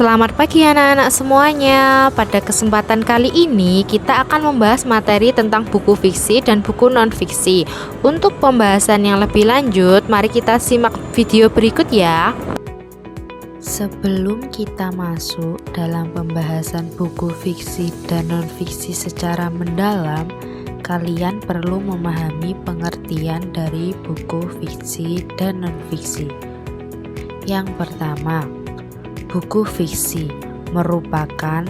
Selamat pagi anak-anak semuanya. Pada kesempatan kali ini kita akan membahas materi tentang buku fiksi dan buku non-fiksi. Untuk pembahasan yang lebih lanjut, mari kita simak video berikut ya. Sebelum kita masuk dalam pembahasan buku fiksi dan non-fiksi secara mendalam, kalian perlu memahami pengertian dari buku fiksi dan non-fiksi. Yang pertama, buku fiksi merupakan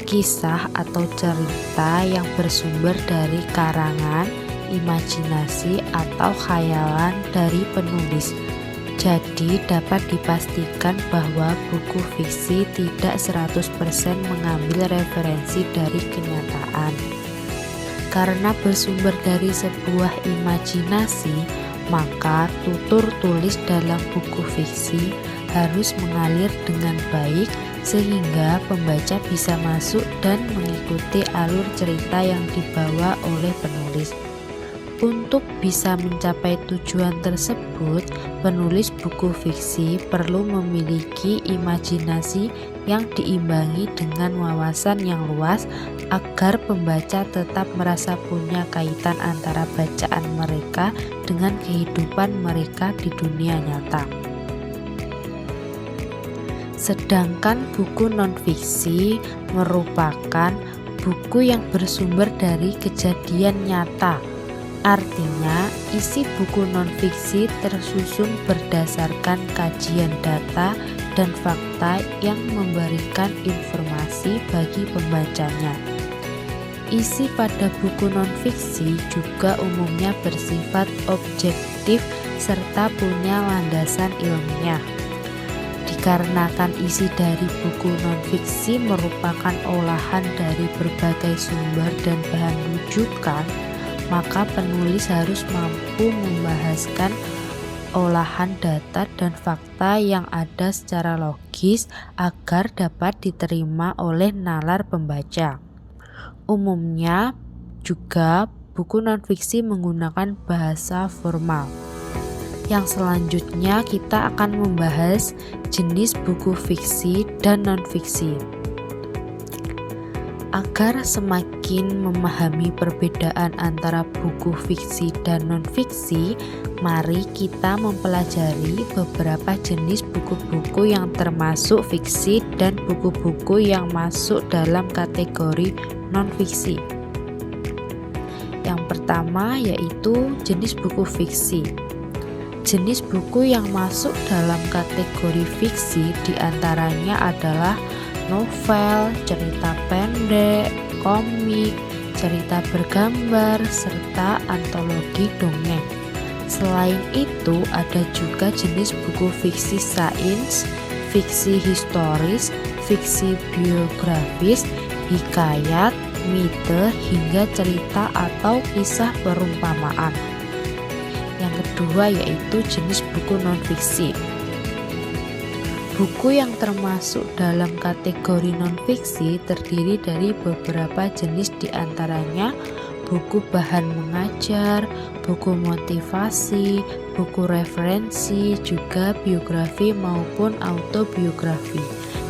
kisah atau cerita yang bersumber dari karangan, imajinasi, atau khayalan dari penulis. Jadi dapat dipastikan bahwa buku fiksi tidak 100% mengambil referensi dari kenyataan. Karena bersumber dari sebuah imajinasi, maka tutur tulis dalam buku fiksi harus mengalir dengan baik sehingga pembaca bisa masuk dan mengikuti alur cerita yang dibawa oleh penulis. Untuk bisa mencapai tujuan tersebut, penulis buku fiksi perlu memiliki imajinasi yang diimbangi dengan wawasan yang luas agar pembaca tetap merasa punya kaitan antara bacaan mereka dengan kehidupan mereka di dunia nyata. Sedangkan buku non-fiksi merupakan buku yang bersumber dari kejadian nyata. Artinya, isi buku non-fiksi tersusun berdasarkan kajian data dan fakta yang memberikan informasi bagi pembacanya. Isi pada buku non-fiksi juga umumnya bersifat objektif serta punya landasan ilmiah. Dikarenakan isi dari buku non-fiksi merupakan olahan dari berbagai sumber dan bahan rujukan, maka penulis harus mampu membahaskan olahan data dan fakta yang ada secara logis agar dapat diterima oleh nalar pembaca. Umumnya juga buku non-fiksi menggunakan bahasa formal. Yang selanjutnya kita akan membahas jenis buku fiksi dan non-fiksi. Agar semakin memahami perbedaan antara buku fiksi dan non-fiksi, mari kita mempelajari beberapa jenis buku-buku yang termasuk fiksi dan buku-buku yang masuk dalam kategori non-fiksi. Yang pertama yaitu jenis buku fiksi. Jenis buku yang masuk dalam kategori fiksi diantaranya adalah novel, cerita pendek, komik, cerita bergambar, serta antologi dongeng. Selain itu, ada juga jenis buku fiksi sains, fiksi historis, fiksi biografis, hikayat, mite, hingga cerita atau kisah perumpamaan. Yang kedua yaitu jenis buku non-fiksi. Buku yang termasuk dalam kategori non-fiksi terdiri dari beberapa jenis diantaranya buku bahan mengajar, buku motivasi, buku referensi, juga biografi maupun autobiografi,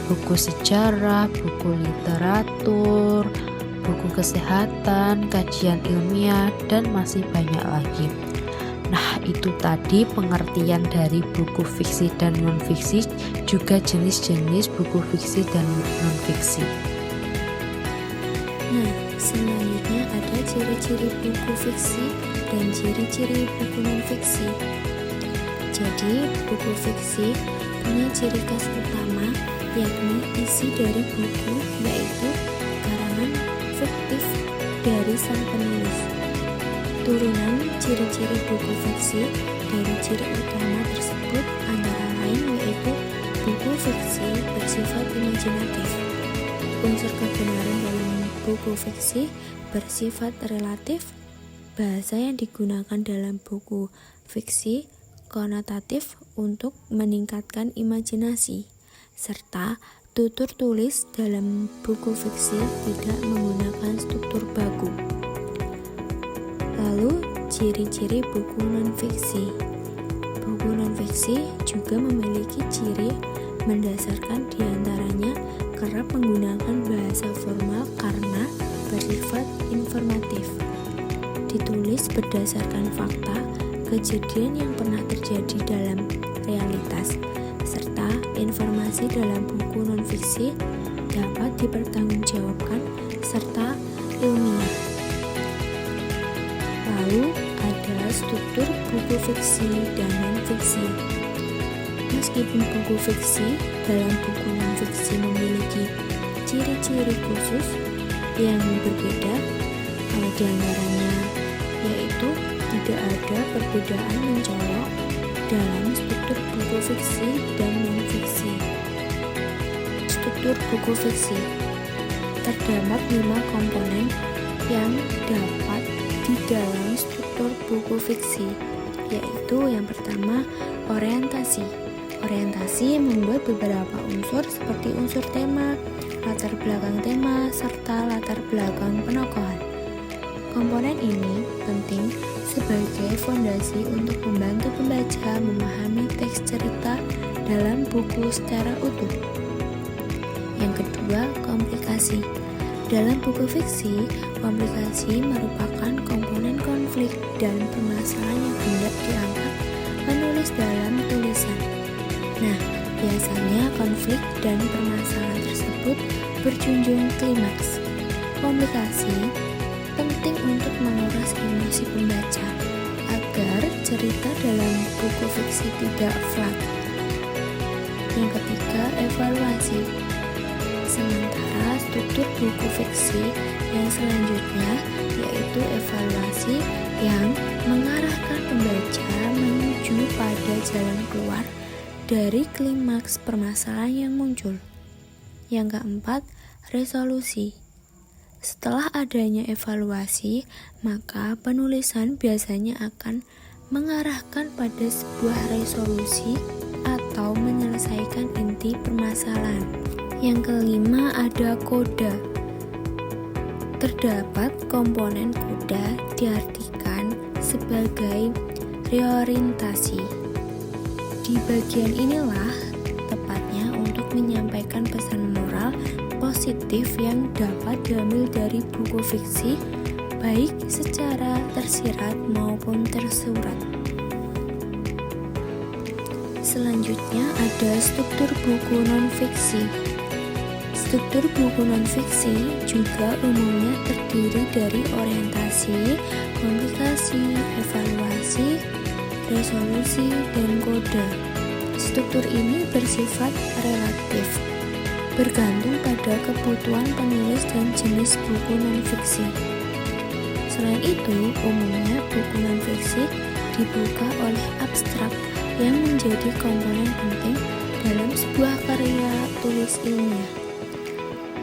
buku sejarah, buku literatur, buku kesehatan, kajian ilmiah, dan masih banyak lagi. Nah, itu tadi pengertian dari buku fiksi dan non-fiksi, juga jenis-jenis buku fiksi dan non-fiksi. Nah, selanjutnya ada ciri-ciri buku fiksi dan ciri-ciri buku non-fiksi. Jadi, buku fiksi punya ciri khas utama, yakni isi dari buku yaitu karangan fiktif dari sang penulis. Turunan ciri-ciri buku fiksi dari ciri utama tersebut antara lain yaitu buku fiksi bersifat imajinatif. Unsur kebenaran dalam buku fiksi bersifat relatif. Bahasa yang digunakan dalam buku fiksi konotatif untuk meningkatkan imajinasi, serta tutur tulis dalam buku fiksi tidak menggunakan struktur baku. Lalu, ciri-ciri buku non-fiksi. Buku non-fiksi juga memiliki ciri mendasarkan diantaranya kerap menggunakan bahasa formal karena bersifat informatif. Ditulis berdasarkan fakta, kejadian yang pernah terjadi dalam realitas, serta informasi dalam buku non-fiksi dapat dipertanggungjawabkan serta ilmiah. Lalu ada struktur buku fiksi dan non-fiksi. Meskipun buku fiksi dalam buku non-fiksi memiliki ciri-ciri khusus yang berbeda, di antaranya yaitu tidak ada perbedaan mencolok dalam struktur buku fiksi dan non-fiksi. Struktur buku fiksi terdapat 5 komponen yang dapat di dalam struktur buku fiksi, yaitu yang pertama, orientasi. Orientasi membuat beberapa unsur seperti unsur tema, latar belakang tema, serta latar belakang penokohan. Komponen ini penting sebagai fondasi untuk membantu pembaca memahami teks cerita dalam buku secara utuh. Yang kedua, komplikasi. Dalam buku fiksi, komplikasi merupakan komponen konflik dan permasalahan yang hendak diangkat penulis dalam tulisan. Nah, biasanya konflik dan permasalahan tersebut berjunjung klimaks. Komplikasi penting untuk menguras emosi pembaca agar cerita dalam buku fiksi tidak flat. Yang ketiga, evaluasi. Sementara struktur buku fiksi yang selanjutnya yaitu evaluasi yang mengarahkan pembaca menuju pada jalan keluar dari klimaks permasalahan yang muncul. Yang keempat, resolusi. Setelah adanya evaluasi, maka penulisan biasanya akan mengarahkan pada sebuah resolusi atau menyelesaikan inti permasalahan. Yang kelima, ada koda. Terdapat komponen koda diartikan sebagai reorientasi. Di bagian inilah tepatnya untuk menyampaikan pesan moral positif yang dapat diambil dari buku fiksi, baik secara tersirat maupun tersurat. Selanjutnya ada struktur buku non-fiksi. Struktur buku non-fiksi juga umumnya terdiri dari orientasi, komplikasi, evaluasi, resolusi, dan kode. Struktur ini bersifat relatif, bergantung pada kebutuhan penulis dan jenis buku non-fiksi. Selain itu, umumnya buku non-fiksi dibuka oleh abstrak yang menjadi komponen penting dalam sebuah karya tulis ilmiah.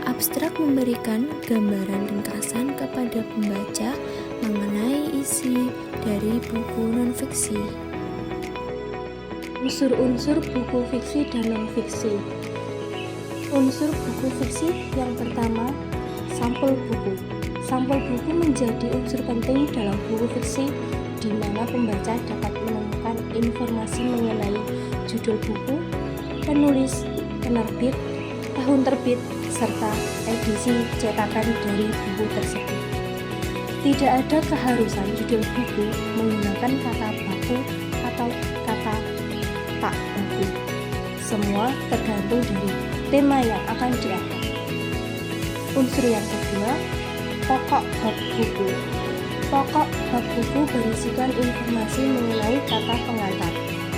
Abstrak memberikan gambaran ringkasan kepada pembaca mengenai isi dari buku non-fiksi. Unsur-unsur buku fiksi dan non-fiksi. Unsur buku fiksi yang pertama, sampul buku. Sampul buku menjadi unsur penting dalam buku fiksi di mana pembaca dapat menemukan informasi mengenai judul buku, penulis, penerbit, tahun terbit, serta edisi cetakan dari buku tersebut. Tidak ada keharusan judul buku menggunakan kata baku atau kata tak baku. Semua tergantung dari tema yang akan diangkat. Unsur yang kedua, pokok bab buku. Pokok bab buku berisikan informasi mengenai kata pengantar.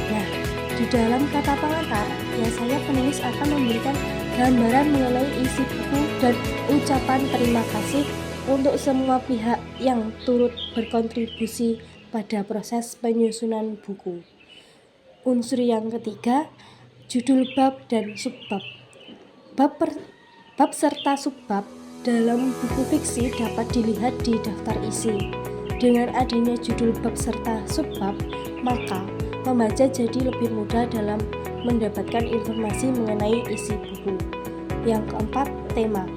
Nah, di dalam kata pengantar, biasanya penulis akan memberikan gambaran mengenai isi buku dan ucapan terima kasih untuk semua pihak yang turut berkontribusi pada proses penyusunan buku. Unsur yang ketiga, judul bab dan subbab. Bab serta subbab dalam buku fiksi dapat dilihat di daftar isi. Dengan adanya judul bab serta subbab, maka pembaca jadi lebih mudah dalam mendapatkan informasi mengenai isi buku. Yang keempat, tema.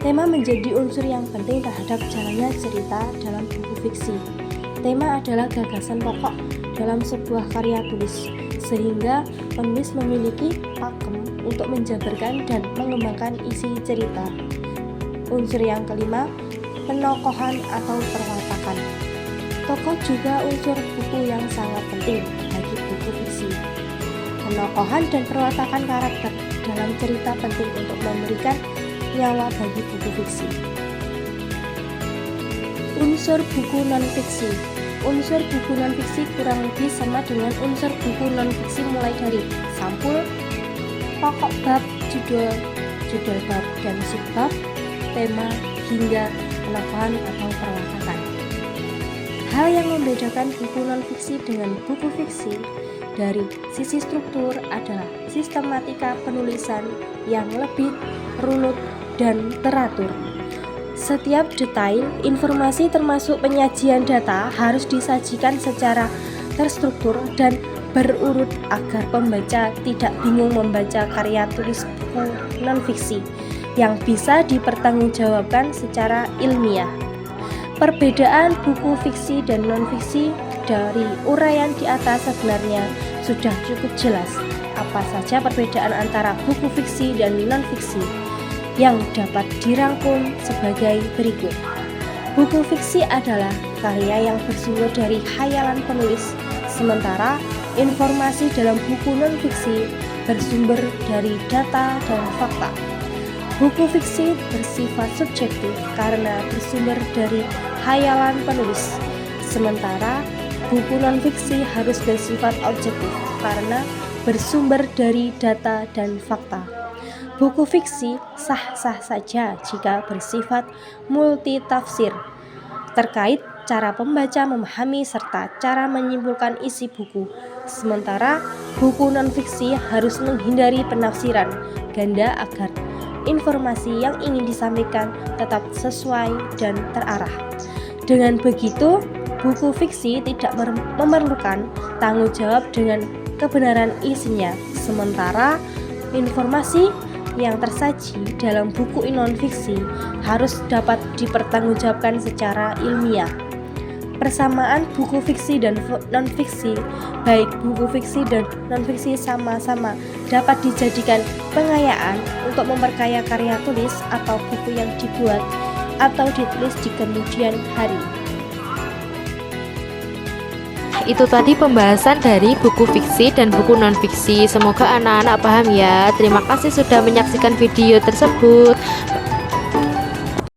Tema menjadi unsur yang penting terhadap jalannya cerita dalam buku fiksi. Tema adalah gagasan pokok dalam sebuah karya tulis, sehingga penulis memiliki pakem untuk menjabarkan dan mengembangkan isi cerita. Unsur yang kelima, penokohan atau perwatakan. Tokoh juga unsur buku yang sangat penting bagi buku fiksi. Penokohan dan perwatakan karakter dalam cerita penting untuk memberikan nyawa bagi buku fiksi. Unsur buku non-fiksi. Unsur buku non-fiksi kurang lebih sama dengan unsur buku non-fiksi mulai dari sampul, pokok bab, judul bab dan subbab, tema, hingga penokohan atau perwatakan. Hal yang membedakan buku non-fiksi dengan buku fiksi dari sisi struktur adalah sistematika penulisan yang lebih runut dan teratur. Setiap detail informasi termasuk penyajian data harus disajikan secara terstruktur dan berurut agar pembaca tidak bingung membaca karya tulis buku non-fiksi yang bisa dipertanggungjawabkan secara ilmiah. Perbedaan buku fiksi dan non-fiksi dari uraian di atas sebenarnya sudah cukup jelas. Apa saja perbedaan antara buku fiksi dan non-fiksi yang dapat dirangkum sebagai berikut. Buku fiksi adalah karya yang bersumber dari khayalan penulis, sementara informasi dalam buku non-fiksi bersumber dari data dan fakta. Buku fiksi bersifat subjektif karena bersumber dari khayalan penulis, sementara buku non-fiksi harus bersifat objektif karena bersumber dari data dan fakta. Buku fiksi sah-sah saja jika bersifat multitafsir terkait cara pembaca memahami serta cara menyimpulkan isi buku, sementara buku non-fiksi harus menghindari penafsiran ganda agar informasi yang ingin disampaikan tetap sesuai dan terarah. Dengan begitu, buku fiksi tidak memerlukan tanggung jawab dengan kebenaran isinya, sementara informasi yang tersaji dalam buku non-fiksi harus dapat dipertanggungjawabkan secara ilmiah. Persamaan buku fiksi dan non-fiksi, baik buku fiksi dan non-fiksi sama-sama dapat dijadikan pengayaan untuk memperkaya karya tulis atau buku yang dibuat atau ditulis di kemudian hari. Itu tadi pembahasan dari buku fiksi dan buku non-fiksi. Semoga anak-anak paham ya. Terima kasih sudah menyaksikan video tersebut.